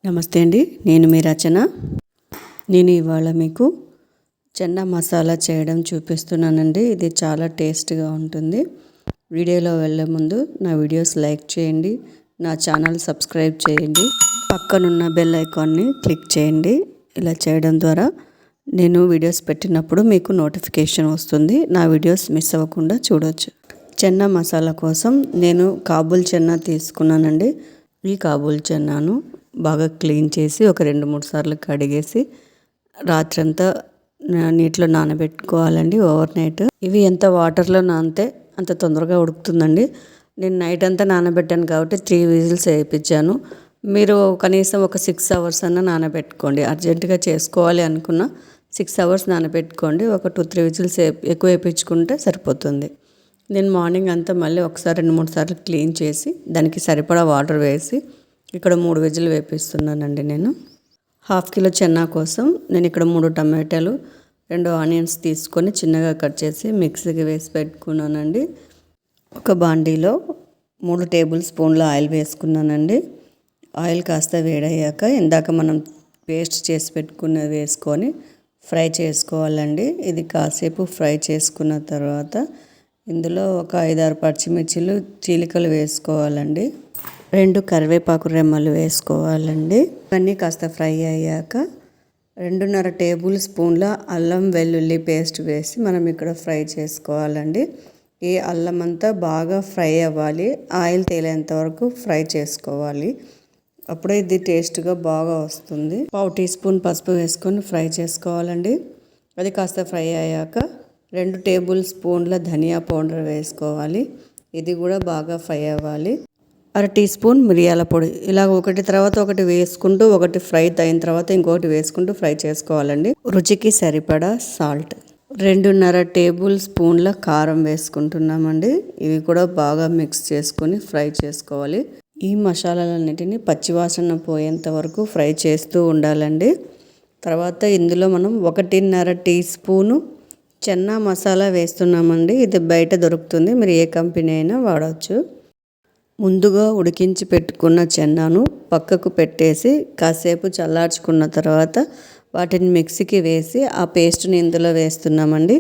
నమస్తే అండి, నేను మీ రచన. నేను ఇవాళ మీకు చెన్నా మసాలా చేయడం చూపిస్తున్నానండి. ఇది చాలా టేస్ట్గా ఉంటుంది. వీడియోలో వెళ్ళే ముందు నా వీడియోస్ లైక్ చేయండి, నా ఛానల్ సబ్స్క్రైబ్ చేయండి, పక్కనున్న బెల్ ఐకాన్ని క్లిక్ చేయండి. ఇలా చేయడం ద్వారా నేను వీడియోస్ పెట్టినప్పుడు మీకు నోటిఫికేషన్ వస్తుంది. నా వీడియోస్ మిస్ అవ్వకుండా చూడవచ్చు. చెన్నా మసాలా కోసం నేను కాబూల్ చెన్నా తీసుకున్నానండి. ఈ కాబూల్ చెన్నాను బాగా క్లీన్ చేసి ఒక 2-3 సార్లు కడిగేసి రాత్రంతా నీటిలో నానబెట్టుకోవాలండి, ఓవర్ నైట్. ఇవి ఎంత వాటర్లో నానితే అంత తొందరగా ఉడుకుతుందండి. నేను నైట్ అంతా నానబెట్టాను కాబట్టి 3 విజిల్స్ వేయించాను. మీరు కనీసం ఒక 6 అవర్స్ అన్నా నానబెట్టుకోండి. అర్జెంటుగా చేసుకోవాలి అనుకున్న 6 అవర్స్ నానబెట్టుకోండి. ఒక 2-3 విజిల్స్ ఎక్కువ వేయించుకుంటే సరిపోతుంది. నేను మార్నింగ్ అంతా మళ్ళీ ఒకసారి 2-3 సార్లు క్లీన్ చేసి దానికి సరిపడా వాటర్ వేసి ఇక్కడ 3 విజిల్ వేపిస్తున్నానండి. నేను 1/2 కిలో చెన్నా కోసం నేను ఇక్కడ 3 టమాటాలు 2 ఆనియన్స్ తీసుకొని చిన్నగా కట్ చేసి మిక్సీకి వేసి పెట్టుకున్నానండి. ఒక బాండీలో 3 టేబుల్ స్పూన్ల ఆయిల్ వేసుకున్నానండి. ఆయిల్ కాస్త వేడయ్యాక ఇందాక మనం పేస్ట్ చేసి పెట్టుకున్నది వేసుకొని ఫ్రై చేసుకోవాలండి. ఇది కాసేపు ఫ్రై చేసుకున్న తర్వాత ఇందులో ఒక 5-6 పచ్చిమిర్చిలు చీలికలు వేసుకోవాలండి. 2 కరివేపాకు రెమ్మలు వేసుకోవాలండి. ఇవన్నీ కాస్త ఫ్రై అయ్యాక 2.5 టేబుల్ స్పూన్ల అల్లం వెల్లుల్లి పేస్ట్ వేసి మనం ఇక్కడ ఫ్రై చేసుకోవాలండి. ఈ అల్లం అంతా బాగా ఫ్రై అవ్వాలి, ఆయిల్ తేలేంత వరకు ఫ్రై చేసుకోవాలి. అప్పుడే ఇది టేస్ట్గా బాగా వస్తుంది. 1/2 టీ స్పూన్ పసుపు వేసుకొని ఫ్రై చేసుకోవాలండి. అది కాస్త ఫ్రై అయ్యాక 2 టేబుల్ స్పూన్ల ధనియా పౌడర్ వేసుకోవాలి. ఇది కూడా బాగా ఫ్రై అవ్వాలి. 1/2 టీ స్పూన్ మిరియాల పొడి. ఇలా ఒకటి తర్వాత ఒకటి వేసుకుంటూ, ఒకటి ఫ్రై అయిన తర్వాత ఇంకొకటి వేసుకుంటూ ఫ్రై చేసుకోవాలండి. రుచికి సరిపడా సాల్ట్. 2.5 టేబుల్ స్పూన్ల కారం వేసుకుంటున్నామండి. ఇవి కూడా బాగా మిక్స్ చేసుకొని ఫ్రై చేసుకోవాలి. ఈ మసాలాలన్నిటిని పచ్చివాసన పోయేంత వరకు ఫ్రై చేస్తూ ఉండాలండి. తర్వాత ఇందులో మనం 1.5 టీ స్పూను చెన్నా మసాలా వేస్తున్నామండి. ఇది బయట దొరుకుతుంది, మీరు ఏ కంపెనీ అయినా వాడవచ్చు. ముందుగా ఉడికించి పెట్టుకున్న చెన్నాను పక్కకు పెట్టేసి కాసేపు చల్లార్చుకున్న తర్వాత వాటిని మిక్సీకి వేసి ఆ పేస్ట్ని ఇందులో వేస్తున్నామండి.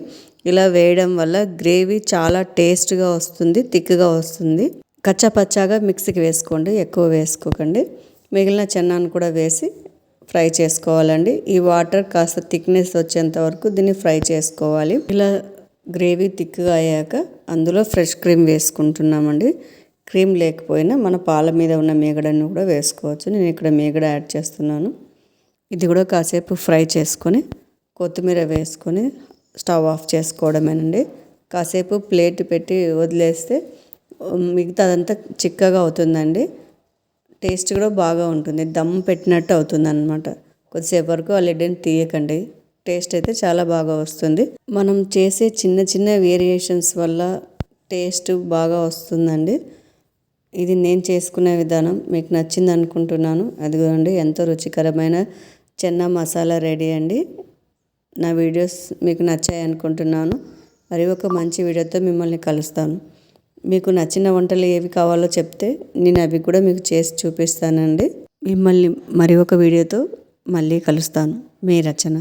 ఇలా వేయడం వల్ల గ్రేవీ చాలా టేస్ట్గా వస్తుంది, థిక్గా వస్తుంది. కచ్చాపచ్చాగా మిక్సీకి వేసుకోండి, ఎక్కువ వేసుకోకండి. మిగిలిన చెన్నాను కూడా వేసి ఫ్రై చేసుకోవాలండి. ఈ వాటర్ కాస్త థిక్నెస్ వచ్చేంత వరకు దీన్ని ఫ్రై చేసుకోవాలి. ఇలా గ్రేవీ థిక్గా అయ్యాక అందులో ఫ్రెష్ క్రీమ్ వేసుకుంటున్నామండి. క్రీమ్ లేకపోయినా మన పాల మీద ఉన్న మీగడను కూడా వేసుకోవచ్చు. నేను ఇక్కడ మీగడ యాడ్ చేస్తున్నాను. ఇది కూడా కాసేపు ఫ్రై చేసుకొని కొత్తిమీర వేసుకొని స్టవ్ ఆఫ్ చేసుకోవడమేనండి. కాసేపు ప్లేట్ పెట్టి వదిలేస్తే మిగతా అదంతా చిక్కగా అవుతుందండి. టేస్ట్ కూడా బాగా ఉంటుంది, దమ్ పెట్టినట్టు అవుతుంది అన్నమాట. కొద్దిసేపు వరకు ఆ లిడ్ని తీయకండి, టేస్ట్ అయితే చాలా బాగా వస్తుంది. మనం చేసే చిన్న చిన్న వేరియేషన్స్ వల్ల టేస్ట్ బాగా వస్తుందండి. ఇది నేను చేసుకునే విధానం మీకు నచ్చింది అనుకుంటున్నాను. అదిగోండి, ఎంతో రుచికరమైన చెన్నా మసాలా రెడీ అండి. నా వీడియోస్ మీకు నచ్చాయి అనుకుంటున్నాను. మరి ఒక మంచి వీడియోతో మిమ్మల్ని కలుస్తాను. మీకు నచ్చిన వంటలు ఏవి కావాలో చెప్తే నేను అవి కూడా మీకు చేసి చూపిస్తానండి. మిమ్మల్ని మరి ఒక వీడియోతో మళ్ళీ కలుస్తాను. మీ రచన.